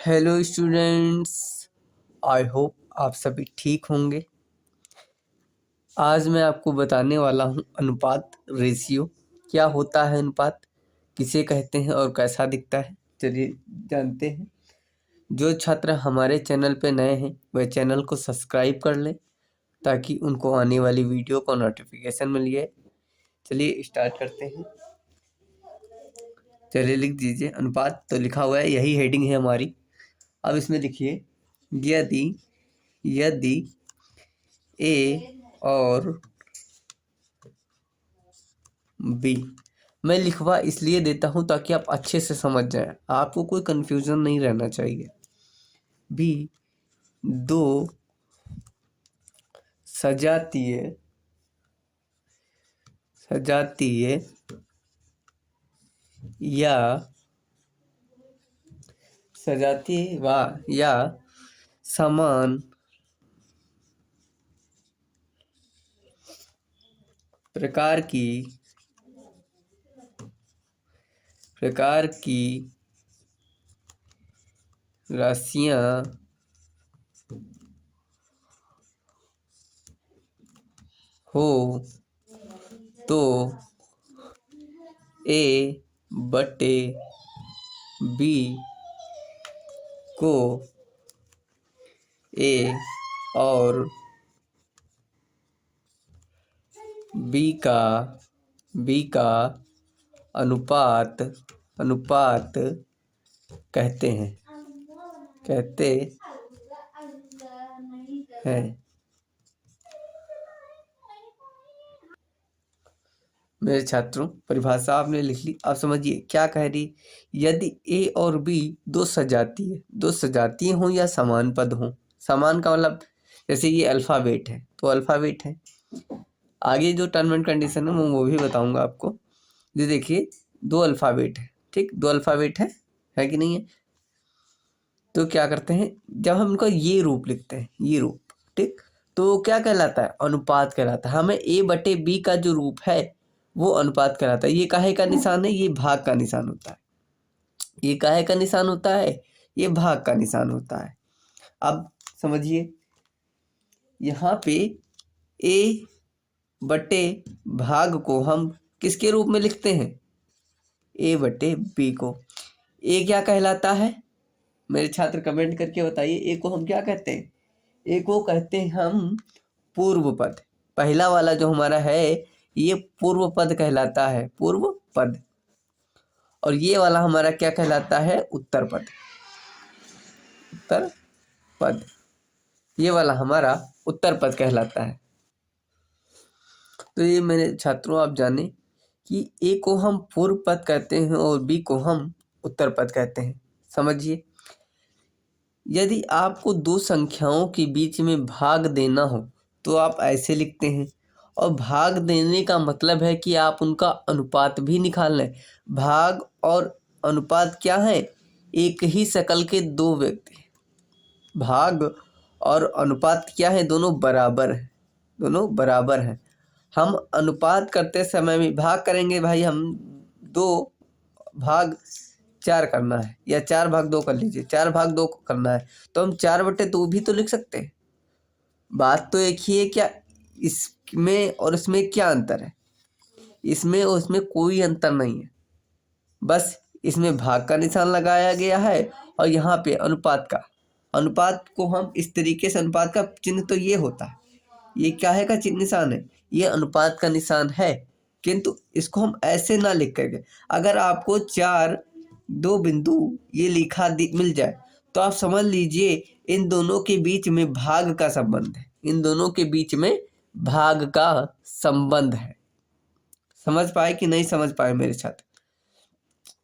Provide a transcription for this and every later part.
Hello students, I hope आप सभी ठीक होंगे। आज मैं आपको बताने वाला हूँ अनुपात रेशियो क्या होता है, अनुपात किसे कहते हैं और कैसा दिखता है। चलिए जानते हैं। जो छात्र हमारे चैनल पे नए हैं वह चैनल को सब्सक्राइब कर लें ताकि उनको आने वाली वीडियो का नोटिफिकेशन मिल जाए। चलिए स्टार्ट करते हैं। चलिए लिख दीजिए अनुपात, तो लिखा हुआ है, यही हेडिंग है हमारी। अब इसमें लिखिए यदि यदि ए और बी। मैं लिखवा इसलिए देता हूं ताकि आप अच्छे से समझ जाएं, आपको कोई कंफ्यूजन नहीं रहना चाहिए। बी दो सजातीय सजातीय या सजातीय या समान प्रकार की राशियां हो तो ए बटे बी को ए और बी का अनुपात कहते हैं मेरे छात्रों, परिभाषा आपने लिख ली। आप समझिए क्या कह रही। यदि ए और बी दो सजातीय हों या समान पद हों। समान का मतलब जैसे ये अल्फाबेट है तो अल्फाबेट है। आगे जो टर्म एंड कंडीशन है वो भी बताऊंगा आपको। ये देखिए दो अल्फाबेट है, ठीक, दो अल्फाबेट है कि नहीं है। तो क्या करते हैं, जब हम इनका ये रूप लिखते हैं, ये रूप, ठीक, तो क्या कहलाता है, अनुपात कहलाता है। हमें ए बटे बी का जो रूप है वो अनुपात कहलाता है। ये काहे का निशान है, ये भाग का निशान होता है। ये काहे का निशान होता है, ये भाग का निशान होता है। अब समझिए यहाँ पे ए बटे भाग को हम किसके रूप में लिखते हैं, ए बटे बी को। ए क्या कहलाता है, मेरे छात्र कमेंट करके बताइए, ए को हम क्या कहते हैं। ए को कहते हैं हम पूर्व पद। पहला वाला जो हमारा है ये पूर्व पद कहलाता है, पूर्व पद। और ये वाला हमारा क्या कहलाता है, उत्तर पद। उत्तर पद, ये वाला हमारा उत्तर पद कहलाता है। तो ये मेरे छात्रों आप जाने कि ए को हम पूर्व पद कहते हैं और बी को हम उत्तर पद कहते हैं। समझिए, यदि आपको दो संख्याओं के बीच में भाग देना हो तो आप ऐसे लिखते हैं। और भाग देने का मतलब है कि आप उनका अनुपात भी निकाल लें। भाग और अनुपात क्या है, एक ही शकल के दो व्यक्ति। भाग और अनुपात क्या है, दोनों बराबर है, दोनों बराबर हैं। हम अनुपात करते समय में भाग करेंगे, भाई हम 2/4 करना है या 4/2 कर लीजिए, 4/2 करना है तो हम 4/2 भी तो लिख सकते हैं। बात तो एक ही है। क्या इसमें और इसमें क्या अंतर है, इसमें और इसमें कोई अंतर नहीं है। बस इसमें भाग का निशान लगाया गया है और यहाँ पे अनुपात को हम इस तरीके से, अनुपात का चिन्ह तो ये होता है, ये क्या है का चिन्ह निशान है, ये अनुपात का निशान है। किंतु इसको हम ऐसे ना लिख करके, अगर आपको 2 बिंदु ये लिखा मिल जाए तो आप समझ लीजिए इन दोनों के बीच में भाग का संबंध है। इन दोनों के बीच में भाग का संबंध है। समझ पाए कि नहीं समझ पाए मेरे छात्र।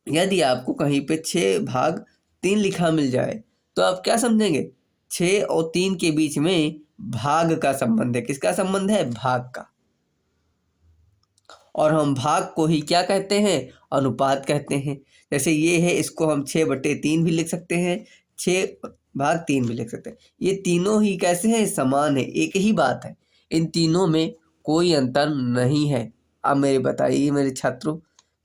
यदि आपको कहीं पे 6/3 लिखा मिल जाए तो आप क्या समझेंगे, 6 और 3 के बीच में भाग का संबंध है। किसका संबंध है, भाग का। और हम भाग को ही क्या कहते हैं, अनुपात कहते हैं। जैसे ये है, इसको हम 6/3 भी लिख सकते हैं, 6/3 भी लिख सकते हैं। ये तीनों ही कैसे हैं, समान है, एक ही बात है। इन तीनों में कोई अंतर नहीं है। अब मेरे बताइए मेरे छात्रों,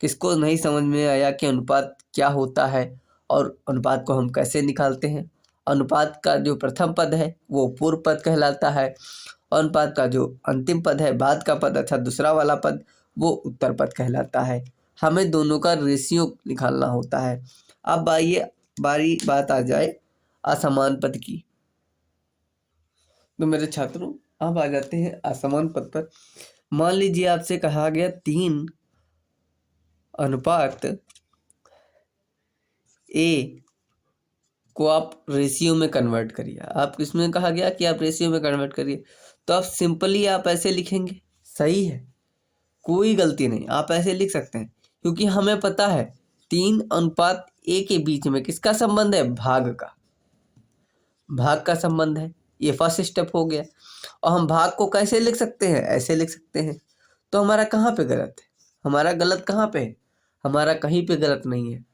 किसको नहीं समझ में आया कि अनुपात क्या होता है और अनुपात को हम कैसे निकालते हैं। अनुपात का जो प्रथम पद है वो पूर्व पद कहलाता है। अनुपात का जो अंतिम पद है, बाद का पद अर्थात दूसरा वाला पद, वो उत्तर पद कहलाता है। हमें दोनों का रेशियो निकालना होता है। अब आइए बात आ जाए असमान पद की। तो मेरे छात्रों अब आ जाते हैं असमान पद पर। मान लीजिए आपसे कहा गया 3 अनुपात ए को आप रेशियो में कन्वर्ट करिए। आप किसमें कहा गया कि आप रेशियो में कन्वर्ट करिए, तो आप सिंपली आप ऐसे लिखेंगे, सही है, कोई गलती नहीं, आप ऐसे लिख सकते हैं। क्योंकि हमें पता है 3 अनुपात ए के बीच में किसका संबंध है, भाग का संबंध है। ये फर्स्ट स्टेप हो गया। और हम भाग को कैसे लिख सकते हैं, ऐसे लिख सकते हैं। तो हमारा कहाँ पे गलत है, हमारा गलत कहाँ पे है, हमारा कहीं पे गलत नहीं है।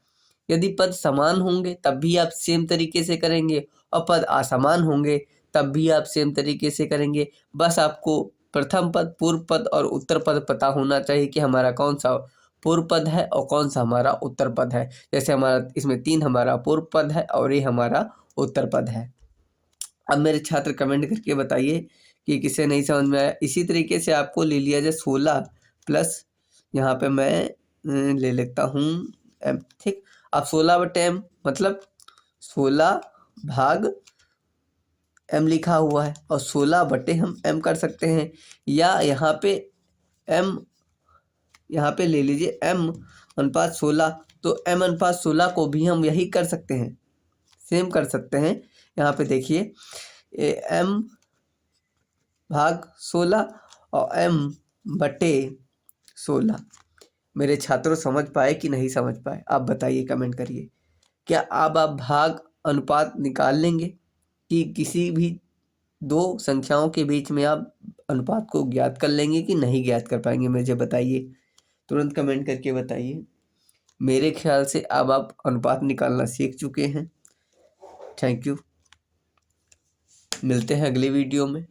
यदि पद समान होंगे तब भी आप सेम तरीके से करेंगे, और पद असमान होंगे तब भी आप सेम तरीके से करेंगे। बस आपको प्रथम पद, पूर्व पद और उत्तर पद पता होना चाहिए कि हमारा कौन सा पूर्व पद है और कौन सा हमारा उत्तर पद है। जैसे हमारा इसमें 3 हमारा पूर्व पद है और ये हमारा उत्तर पद है। अब मेरे छात्र कमेंट करके बताइए कि किसे नहीं समझ में आया। इसी तरीके से आपको ले लिया जाए 16 प्लस, यहाँ पे मैं ले लेता हूँ एम, ठीक। अब 16/m मतलब 16 भाग m लिखा हुआ है, और 16 हम m कर सकते हैं। या यहाँ पे m, यहाँ पे ले लीजिए m अनुपात 16, तो m अनुपात 16 को भी हम यही कर सकते हैं, सेम कर सकते हैं। यहाँ पे देखिए m भाग 16 और m/16। मेरे छात्रों समझ पाए कि नहीं समझ पाए, आप बताइए, कमेंट करिए। क्या अब आप भाग अनुपात निकाल लेंगे कि किसी भी 2 संख्याओं के बीच में आप अनुपात को ज्ञात कर लेंगे कि नहीं ज्ञात कर पाएंगे, मुझे बताइए, तुरंत कमेंट करके बताइए। मेरे ख्याल से अब आप अनुपात निकालना सीख चुके हैं। थैंक यू, मिलते हैं अगले वीडियो में।